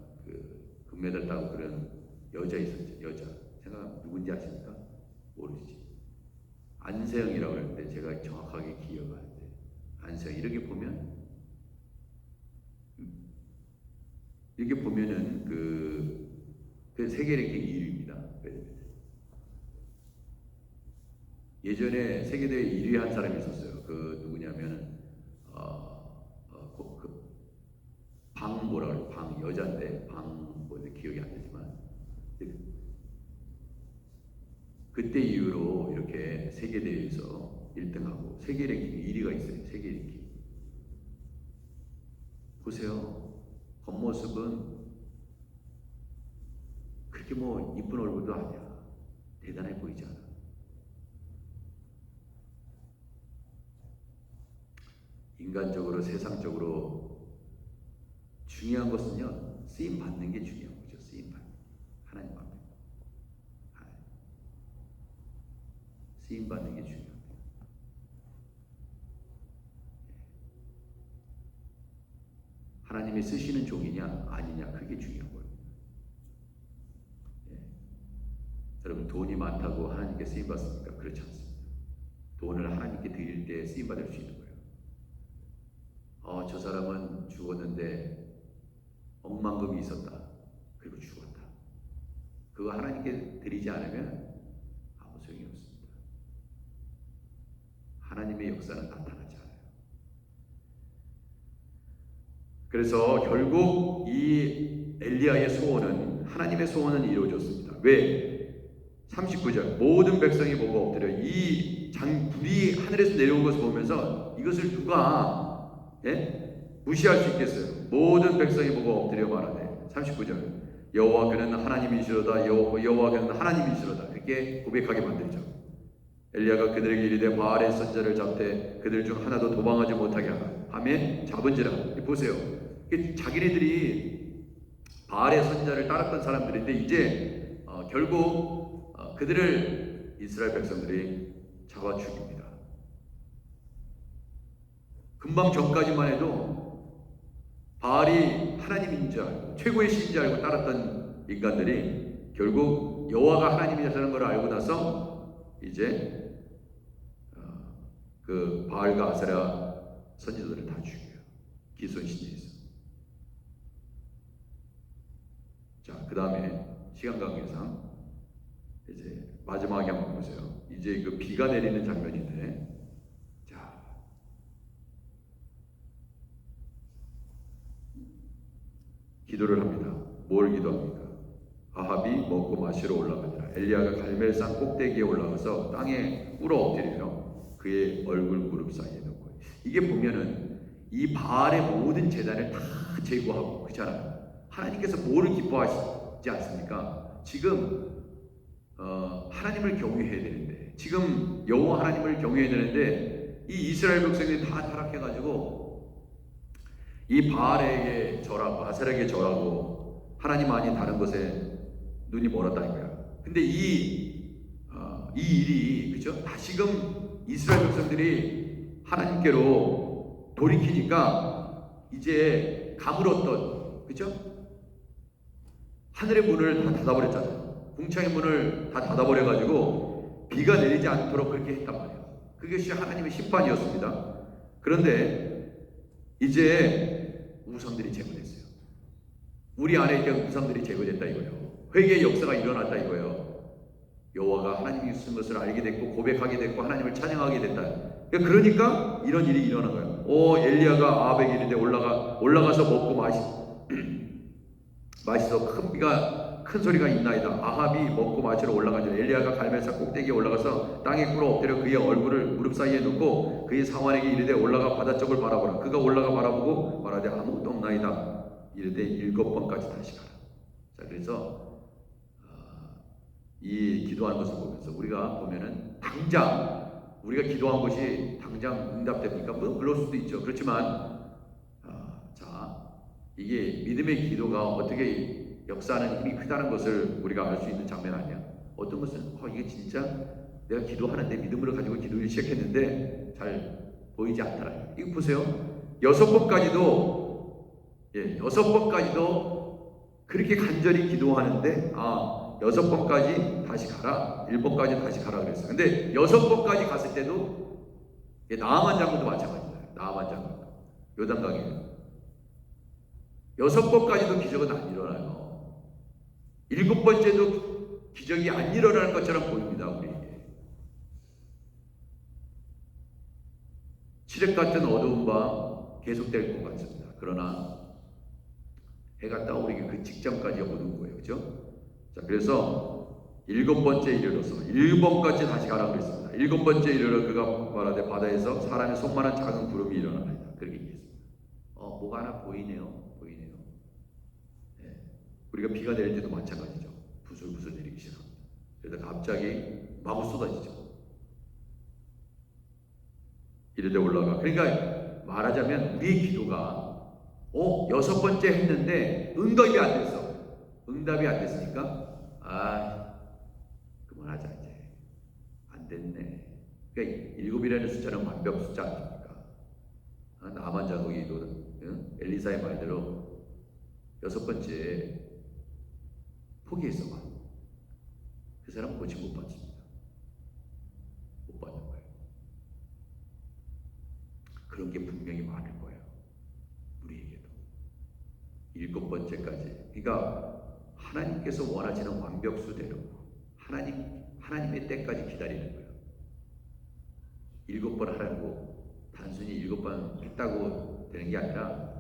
금메달 따고 그런 여자 있었죠. 여자 생각 누군지 아십니까? 모르시지. 안세영이라고 하는데 제가 정확하게 기억하는데 안세영 이렇게 보면은 그 세계 랭킹 2위입니다. 예전에 세계대회 1위 한 사람이 있었어요. 그 누구냐면은 방 여자인데 뭔지 기억이 안 나지만 그때 이후로 이렇게 세계대회에서 1등하고 세계 랭킹 1위가 있어요. 세계 랭킹 보세요. 겉모습은 그렇게 이쁜 얼굴도 아니야. 대단해 보이지 않아? 인간적으로, 세상적으로 중요한 것은요, 쓰임 받는 게 중요한 거죠. 쓰임 받는 게. 하나님 앞에 쓰임 받는 게 중요합니다. 하나님이 쓰시는 종이냐 아니냐, 그게 중요한 거예요. 예. 여러분, 돈이 많다고 하나님께 쓰임 받습니까? 그렇지 않습니다. 돈을 하나님께 드릴 때 쓰임 받을 수 있는 거예요. 저 사람은 죽었는데 억만금이 있었다. 그리고 죽었다. 그거 하나님께 드리지 않으면 아무 소용이 없습니다. 하나님의 역사는 나타나지 않아요. 그래서 결국 이 엘리야의 소원은, 하나님의 소원은 이루어졌습니다. 왜? 39절, 모든 백성이 보고 엎드려 이 불이 하늘에서 내려온 것을 보면서 이것을 누가 무시할 수 있겠어요? 모든 백성이 보고 엎드려 말하되, 39절, 여호와 그는 하나님이시로다. 여호와 그는 하나님이시로다. 그렇게 고백하게 만들죠. 엘리야가 그들에게 이르되 바알의 선자를 잡되 그들 중 하나도 도망하지 못하게 하라. 아멘. 잡은지라. 보세요. 자기네들이 바알의 선자를 따랐던 사람들인데 이제 결국 그들을 이스라엘 백성들이 잡아 죽입니다. 금방 전까지만 해도 바알이 하나님인 줄 알고 최고의 신인 줄 알고 따랐던 인간들이 결국 여호와가 하나님이라는 걸 알고 나서 이제 그 바알과 아세라 선지자들을 다 죽여요. 기손신이에서. 자, 그 다음에 시간 관계상 이제 마지막에 한번 보세요. 이제 그 비가 내리는 장면인데, 자, 기도를 합니다. 뭘 기도합니까? 아합이 먹고 마시러 올라가니라. 엘리야가 갈멜산 꼭대기에 올라가서 땅에 꿇어 엎드려요. 그의 얼굴 무릎 사이에 놓고. 이게 보면은 이 바알의 모든 제단을 다 제거하고, 그렇잖아요. 하나님께서 뭐를 기뻐하시지 않습니까? 지금 하나님을 경외해야 되는데, 지금 여호와 하나님을 경외해야 되는데 이 이스라엘 백성이 다 타락해가지고 이 바알에게 절하고 아세라에게 절하고 하나님 아닌 다른 것에 눈이 멀었다는 거야. 근데 이 일이, 그죠? 다시금 이스라엘 백성들이 하나님께로 돌이키니까 이제 가물었던, 그죠? 하늘의 문을 다 닫아버렸잖아요. 궁창의 문을 다 닫아버려가지고 비가 내리지 않도록 그렇게 했단 말이에요. 그것이 하나님의 심판이었습니다. 그런데 이제 우상들이 제거됐어요. 우리 안에 있던 우상들이 제거됐다 이거예요. 회개의 역사가 일어났다 이거예요. 여호와가 하나님이 있는 것을 알게 됐고 고백하게 됐고 하나님을 찬양하게 됐다. 그러니까 이런 일이 일어난 거예요. 엘리야가 아합에게 이르되 올라가서 먹고 마시소. 큰 소리가 있나이다. 아합이 먹고 마시러 올라가자. 엘리야가 갈멜산 꼭대기에 올라가서 땅에 꿇어 엎드려 그의 얼굴을 무릎 사이에 놓고 그의 상환에게 이르되 올라가 바다 쪽을 바라보라. 그가 올라가 바라보고 말하되 아무것도 없나이다. 이르되 7번까지 다시 가라. 자, 그래서 이 기도하는 것을 보면서 우리가 보면은 당장 우리가 기도한 것이 당장 응답됩니까? 뭐 그럴 수도 있죠. 그렇지만 자, 이게 믿음의 기도가 어떻게 역사하는 힘이 크다는 것을 우리가 알 수 있는 장면 아니야? 어떤 것은 이게 진짜 내가 기도하는데 믿음으로 가지고 기도를 시작했는데 잘 보이지 않더라. 이거 보세요. 6번까지도 6번까지도 그렇게 간절히 기도하는데 6번까지 다시 가라, 1번까지 다시 가라 그랬어요. 근데 6번까지 갔을 때도 나아만 장군도 마찬가지예요. 나아만 장군 요단강에 6번까지도 기적은 안 일어나요. 7번째도 기적이 안 일어나는 것처럼 보입니다. 우리에게 칠흑 같은 어두운 밤 계속될 것 같습니다. 그러나 해가 떠오르기 그 직전까지 어두운 거예요. 그렇죠? 자, 그래서 7번째 이르러서 1번까지 다시 가라고 그랬습니다. 7번째 이르러 그가 말하되 바다에서 사람의 손만한 작은 구름이 일어나나이다. 그렇게 얘기했습니다. 뭐가 하나 보이네요. 우리가 비가 내릴 때도 마찬가지죠. 부슬부슬 내리기 시작합니다. 그래서 갑자기 마구 쏟아지죠. 이르되 올라가. 그러니까 말하자면 우리의 기도가 6번째 했는데 응답이 안 됐어. 응답이 안 됐으니까 그만하자 이제. 안 됐네. 그러니까 7이라는 숫자는 완벽 숫자 아닙니까? 나만 자국이도 엘리사의 말대로 6번째 포기했어 봐. 그 사람 고침 못 받습니다. 못 받는 거예요. 그런 게 분명히 많을 거예요. 우리에게도 7번째까지. 그러니까 하나님께서 원하시는 완벽수대로 하나님의 때까지 기다리는 거예요. 7번 하라고 단순히 7번 했다고 되는 게 아니라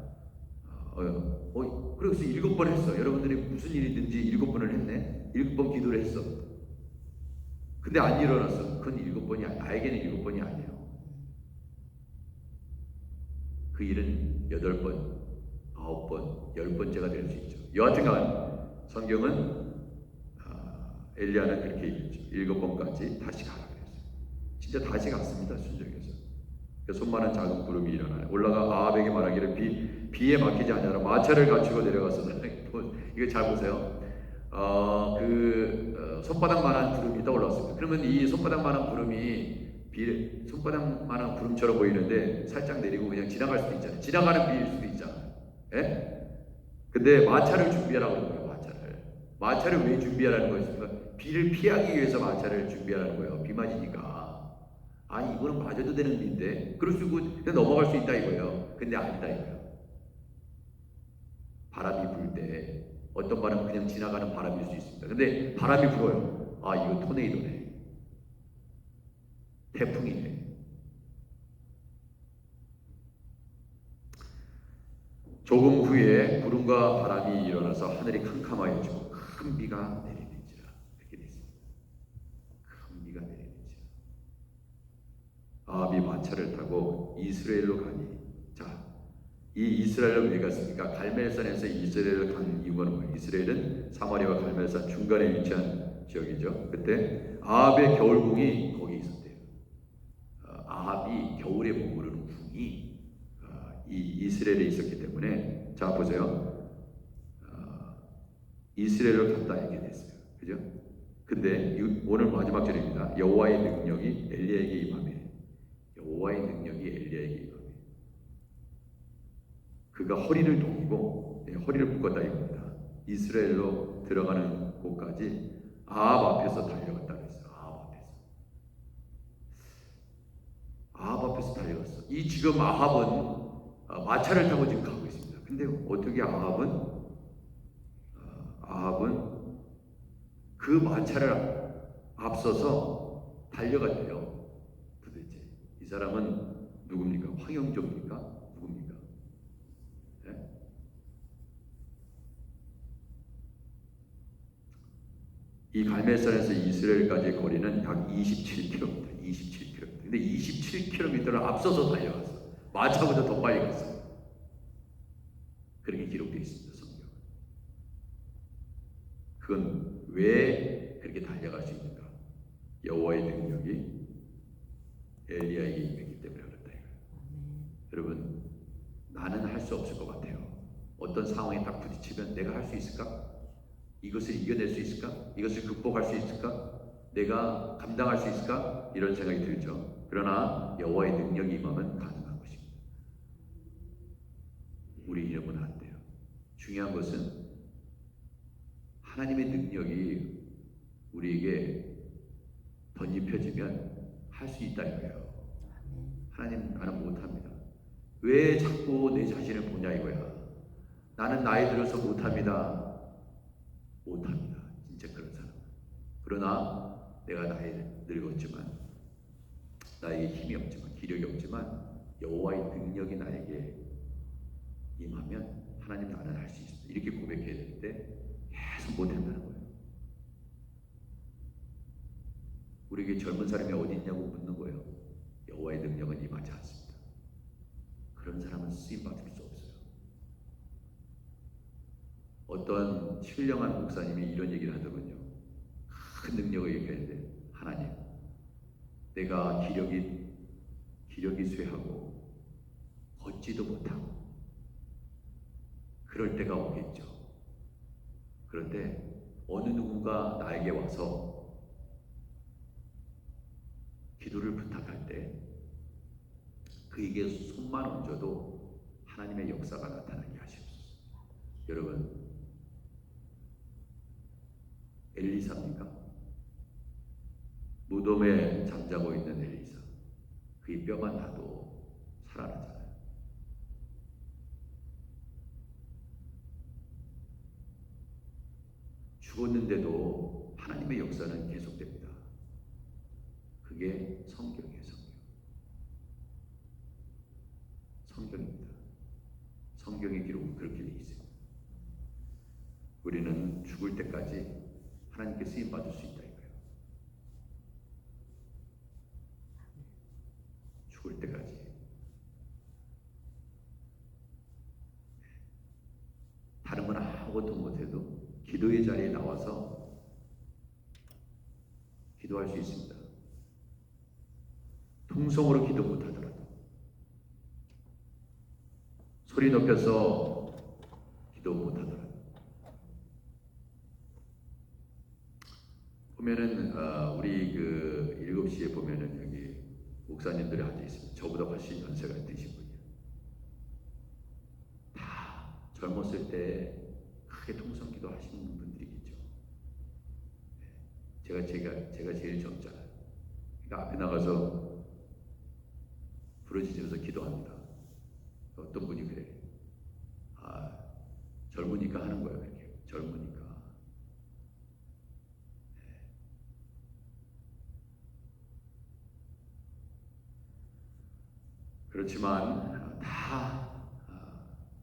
그래서 7번 했어. 여러분들이 무슨 일이든지 7번을 했네. 7번 기도를 했어. 근데 안 일어났어. 그건 7번이 나에게는 7번이 아니에요. 그 일은 8번, 9번, 10번째가 될 수 있죠. 여하튼간 성경은 엘리야는 그렇게 얘기했죠. 7번까지 다시 가라 그랬어요. 진짜 다시 갔습니다. 순종해서. 손만한 작은 구름이 일어나요. 올라가 아합에게 말하기를 비에 막히지 않으라 마차를 갖추고 내려가서 이거 잘 보세요. 손바닥만한 구름이 떠올랐습니다. 그러면 이 손바닥만한 구름이 손바닥만한 구름처럼 보이는데 살짝 내리고 그냥 지나갈 수도 있잖아요. 지나가는 비일 수도 있잖아요. 예? 근데 마차를 준비하라고 그러는 거예요. 마차를 왜 준비하라는 거였습니까? 비를 피하기 위해서 마차를 준비하라는 거예요. 비 맞으니까. 이거는 맞아도 되는 비인데 그럴 수 있고 그냥 넘어갈 수 있다 이거예요. 근데 아니다 이거예요. 바람이 불 때 어떤 바람은 그냥 지나가는 바람일 수 있습니다. 근데 바람이 불어요. 이거 토네이도네. 태풍이네. 조금 후에 구름과 바람이 일어나서 하늘이 캄캄하여지고 큰 비가 내리는지라. 이렇게 되어 있습니다. 큰 비가 내리는지라. 아합이 마차를 타고 이스라엘로 가니. 이 이스라엘로 왜 갔습니까? 갈멜산에서 이스라엘로 간 이유가 뭐예요? 이스라엘은 사마리아와 갈멜산 중간에 위치한 지역이죠. 그때 아합의 겨울궁이 거기 있었대요. 아합이 겨울에 머무르는 궁이 이 이스라엘에 있었기 때문에 자 보세요. 이스라엘로 갔다 이렇게 됐어요. 그죠? 근데 오늘 마지막 절입니다. 여호와의 능력이 엘리야에게 임하매. 여호와의 능력이 엘리야에게 임하매. 그가 허리를 동이고 허리를 묶었다 이겁니다. 이스라엘로 들어가는 곳까지 아합 앞에서 달려갔다고 했어요. 아합 앞에서 달려갔어. 이 지금 아합은 마차를 타고 지금 가고 있습니다. 근데 어떻게 아합은 그 마차를 앞서서 달려갔대요. 도대체 이 사람은 누굽니까? 황영조입니까? 누굽니까? 네? 이 갈멜산에서 이스라엘까지의 거리는 약 27km, 27km. 근데 27km를 앞서서 달려갔어. 마차보다 더 빨리 갔어. 그렇게 기록되어 있습니다, 성경. 그건 왜 그렇게 달려갈 수 있는가? 여호와의 능력이 엘리야에게 임했기 때문에 그렇다. 여러분, 나는 할 수 없을 것 같아요. 어떤 상황에 딱 부딪히면 내가 할 수 있을까? 이것을 이겨낼 수 있을까? 이것을 극복할 수 있을까? 내가 감당할 수 있을까? 이런 생각이 들죠. 그러나 여호와의 능력이 임하면 가능한 것입니다. 우리 이름은 안 돼요. 중요한 것은 하나님의 능력이 우리에게 덧입혀지면 할 수 있다 이거예요. 하나님, 나는 못합니다. 왜 자꾸 내 자신을 보냐 이거야. 나는 나이 들어서 못합니다. 못합니다. 진짜 그런 사람. 그러나 내가 나이 늙었지만, 나에게 힘이 없지만, 기력이 없지만 여호와의 능력이 나에게 임하면 하나님, 나는 할 수 있습니다. 이렇게 고백해야 되는데 계속 못한다는 거예요. 우리에게 젊은 사람이 어디 있냐고 묻는 거예요. 여호와의 능력은 임하지 않습니다. 그런 사람은 쓰임 받을 수 없어요. 어떤 신령한 목사님이 이런 얘기를 하더군요. 큰 능력을 얘기해야 돼. 하나님, 내가 기력이 쇠하고 걷지도 못하고 그럴 때가 오겠죠. 그런데 어느 누군가 나에게 와서 기도를 부탁할 때 그에게 손만 얹어도 하나님의 역사가 나타나게 하시옵소서. 여러분, 엘리사입니까? 무덤에 잠자고 있는 엘리사. 그의 뼈만 놔도 살아나잖아요. 죽었는데도 하나님의 역사는 계속됩니다. 그게 성경이에요. 성경입니다. 성경의 기록은 그렇게 되어 있어요. 우리는 죽을 때까지 하나님께 쓰임 받을 수 있다 이거예요. 죽을 때까지. 다른 건 아무것도 못해도 기도의 자리에 나와서 기도할 수 있습니다. 통성으로 기도 못하더라도 소리 높여서 기도 못하더라도 보면은 우리 그 7시에 보면은 여기 목사님들이 앉아 있습니다. 저보다 훨씬 연세가 있으신 분이에요. 다 젊었을 때 크게 통성기도 하시는 분들이겠죠. 제가 제일 젊잖아요. 그러니까 앞에 나가서 부르짖으면서 기도합니다. 어떤 분이 그래. 젊으니까 하는 거야. 그렇게 젊으니까. 그렇지만 다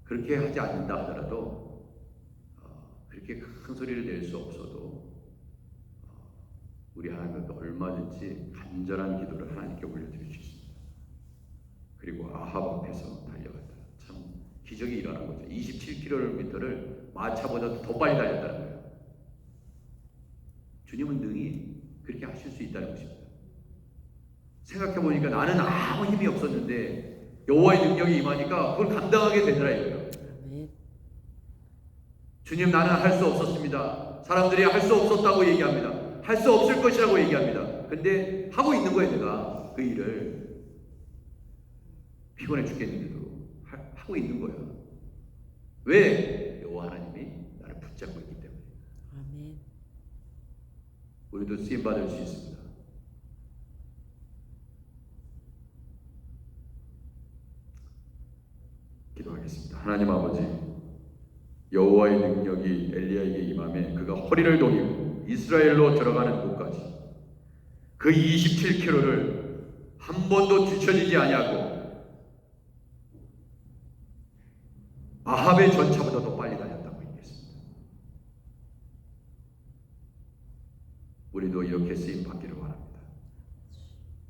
그렇게 하지 않는다 하더라도 그렇게 큰 소리를 낼 수 없어도 우리 하나님께 얼마든지 간절한 기도를 하나님께 올려드릴 수 있습니다. 그리고 아합 앞에서 달려갔다. 참 기적이 일어난 거죠. 27km를 마차보다 더 빨리 달렸다는 거예요. 주님은 능히 그렇게 하실 수 있다는 것입니다. 생각해보니까 나는 아무 힘이 없었는데 여호와의 능력이 임하니까 그걸 감당하게 되더라 이거예요. 주님, 나는 할 수 없었습니다. 사람들이 할 수 없었다고 얘기합니다. 할 수 없을 것이라고 얘기합니다. 근데 하고 있는 거예요. 내가 그 일을 피곤해 죽겠는데도 하고 있는 거예요. 왜? 여호와 하나님이 나를 붙잡고 있기 때문에. 아멘. 우리도 쓰임 받을 수 있습니다. 기도하겠습니다. 하나님 아버지, 여호와의 능력이 엘리야에게 임함에 그가 허리를 동이고 이스라엘로 들어가는 곳까지 그 27km를 한 번도 뒤처지지 아니하고 아합의 전차보다 더 빨리 달렸다고 얘기했습니다. 우리도 이렇게 쓰임 받기를 바랍니다.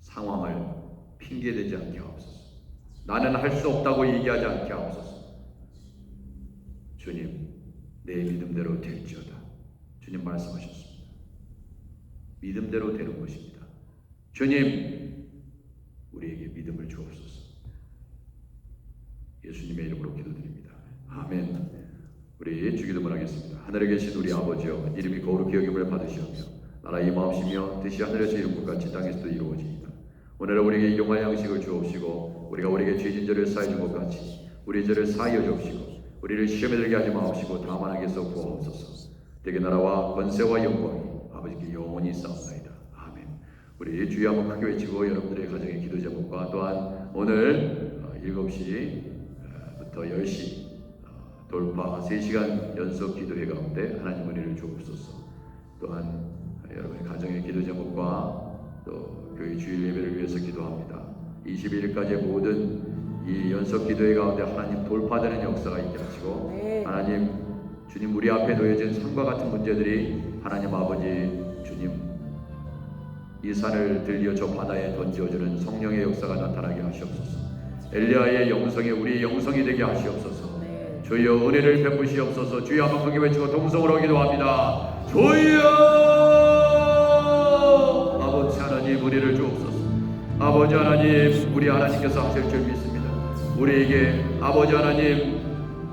상황을 핑계대지 않게 하옵소서. 나는 할 수 없다고 얘기하지 않게 하옵소서. 주님, 내 믿음대로 될지어다. 주님 말씀하셨습니다. 믿음대로 되는 것입니다. 주님, 우리에게 믿음을 주옵소서. 예수님의 이름으로 기도드립니다. 아멘. 우리 주기도문 하겠습니다. 하늘에 계신 우리 아버지여, 이름이 거룩히 여김을 받으시오며 나라 임하옵시며 뜻이 하늘에서 이룬 것 같이 땅에서도 이루어지이다. 오늘 우리에게 일용할 양식을 주옵시고 우리가 우리에게 죄진 자를 사해 준 것 같이 우리 죄를 사하여 주옵시고 우리를 시험에 들게 하지 마옵시고 다만 악에서 구하옵소서. 대개 나라와 권세와 영광이 아버지께 영원히 싸움나이다. 아멘. 우리 주여 한번 크게 외치고 여러분들의 가정의 기도 제목과 또한 오늘 7시부터 10시 돌파 3시간 연속 기도회 가운데 하나님 은혜를 주옵소서. 또한 여러분의 가정의 기도 제목과 또 교회 주일 예배를 위해서 기도합니다. 21일까지의 모든 이 연속 기도회 가운데 하나님 돌파되는 역사가 있게 하시고 하나님 주님 우리 앞에 놓여진 산과 같은 문제들이 하나님 아버지 주님 이 산을 들려 저 바다에 던져주는 성령의 역사가 나타나게 하시옵소서. 엘리야의 영성이 우리의 영성이 되게 하시옵소서. 주여 은혜를 베푸시옵소서. 주여 한번 크게 외치고 동성으로 기도합니다. 주여 하나님 은혜를 주옵소서. 아버지 하나님, 우리 하나님께서 하실 줄 믿습니다. 우리에게 아버지 하나님,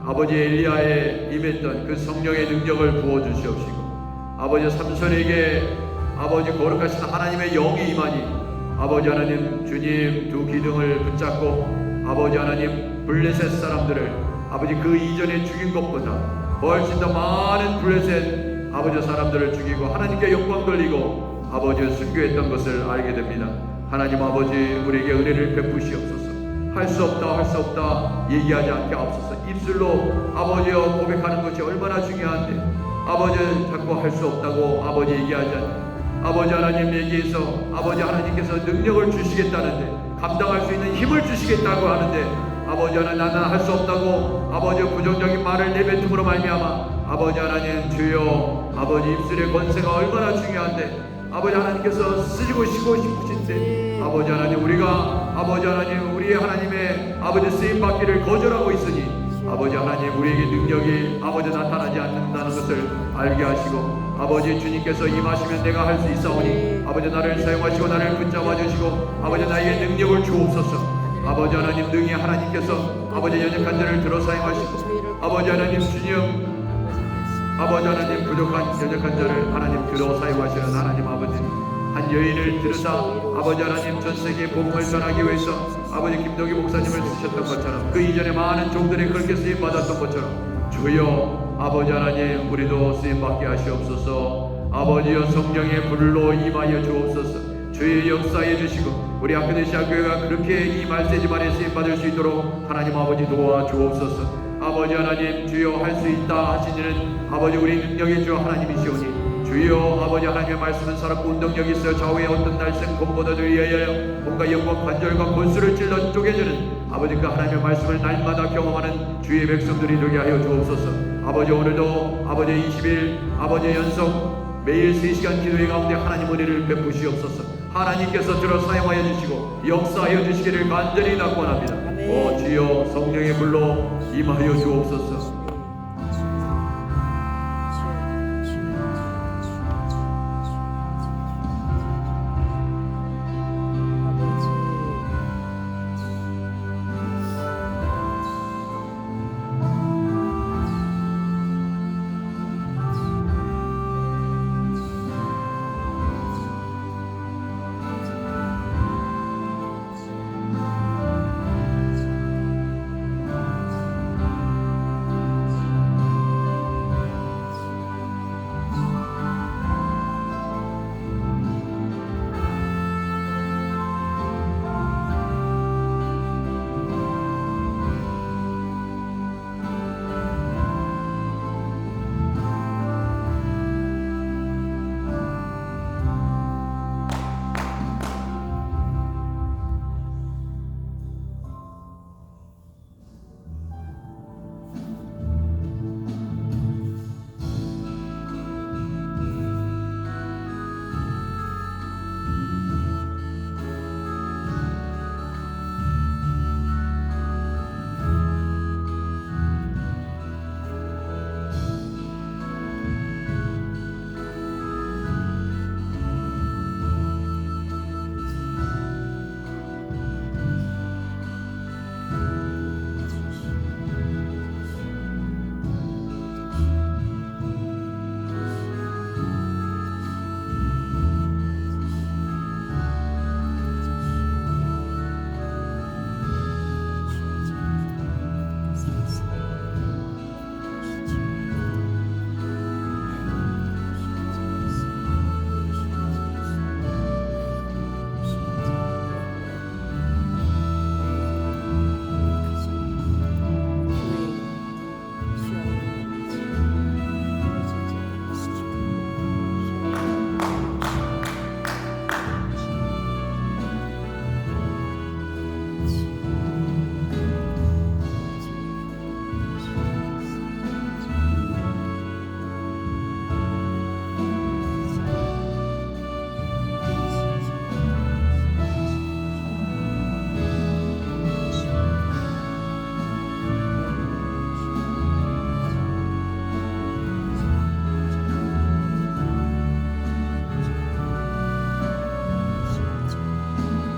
아버지 엘리야에 임했던 그 성령의 능력을 부어주시옵시고, 아버지 삼손에게 아버지 거룩하신 하나님의 영이 임하니 아버지 하나님, 주님 두 기둥을 붙잡고 아버지 하나님 블레셋 사람들을 아버지 그 이전에 죽인 것보다 훨씬 더 많은 블레셋 아버지 사람들을 죽이고 하나님께 영광 돌리고 아버지를 순교했던 것을 알게 됩니다. 하나님 아버지, 우리에게 은혜를 베푸시옵소서. 할 수 없다 얘기하지 않게 하옵소서. 입술로 아버지여 고백하는 것이 얼마나 중요한데 아버지는 자꾸 할 수 없다고 아버지 얘기하지 않는 아버지 하나님에게서 아버지 하나님께서 능력을 주시겠다는데, 감당할 수 있는 힘을 주시겠다고 하는데 아버지 하나님, 나는 할 수 없다고 아버지 부정적인 말을 내뱉음으로 말미암아 아버지 하나님, 주여 아버지 입술의 권세가 얼마나 중요한데 아버지 하나님께서 쓰시고 싶으신데 아버지 하나님, 우리가 아버지 하나님, 우리의 하나님의 아버지 쓰임받기를 거절하고 있으니 아버지 하나님, 우리에게 능력이 아버지 나타나지 않는다는 것을 알게 하시고 아버지 주님께서 임하시면 내가 할 수 있사오니 아버지 나를 사용하시고 나를 붙잡아 주시고 아버지 나에게 능력을 주옵소서. 아버지 하나님, 능히 하나님께서 아버지 연약한 자를 들어 사용하시고 아버지 하나님, 주님 아버지 하나님, 부족한 연약한 자를 하나님 들어 사용하시는 하나님 아버지, 한 여인을 들으사 아버지 하나님 전 세계에 복음을 전하기 위해서 아버지 김동기 목사님을 쓰셨던 것처럼 그 이전에 많은 종들이 그렇게 쓰임 받았던 것처럼 주여 아버지 하나님, 우리도 쓰임 받게 하시옵소서. 아버지여 성령의 불로 임하여 주옵소서. 주의 역사해 주시고 우리 아크데시아 교회가 그렇게 이 말세지만에 쓰임 받을 수 있도록 하나님 아버지 도와 주옵소서. 아버지 하나님, 주여 할 수 있다 하시니는 아버지 우리 능력의 주 하나님이시오니 주여 아버지 하나님의 말씀은 살았고 운동력이 있어 좌우의 어떤 날쌘 곰보다도 위하여 몸과 영과 관절과 골수를 찔러 쪼개주는 아버지 그 하나님의 말씀을 날마다 경험하는 주의 백성들이 되게 하여 주옵소서. 아버지 오늘도 아버지 20일 아버지 연속 매일 3시간 기도회 가운데 하나님 은혜를 베푸시옵소서. 하나님께서 들어 사용하여 주시고 역사하여 주시기를 간절히 낙원합니다. 주여 성령의 불로 임하여 주옵소서.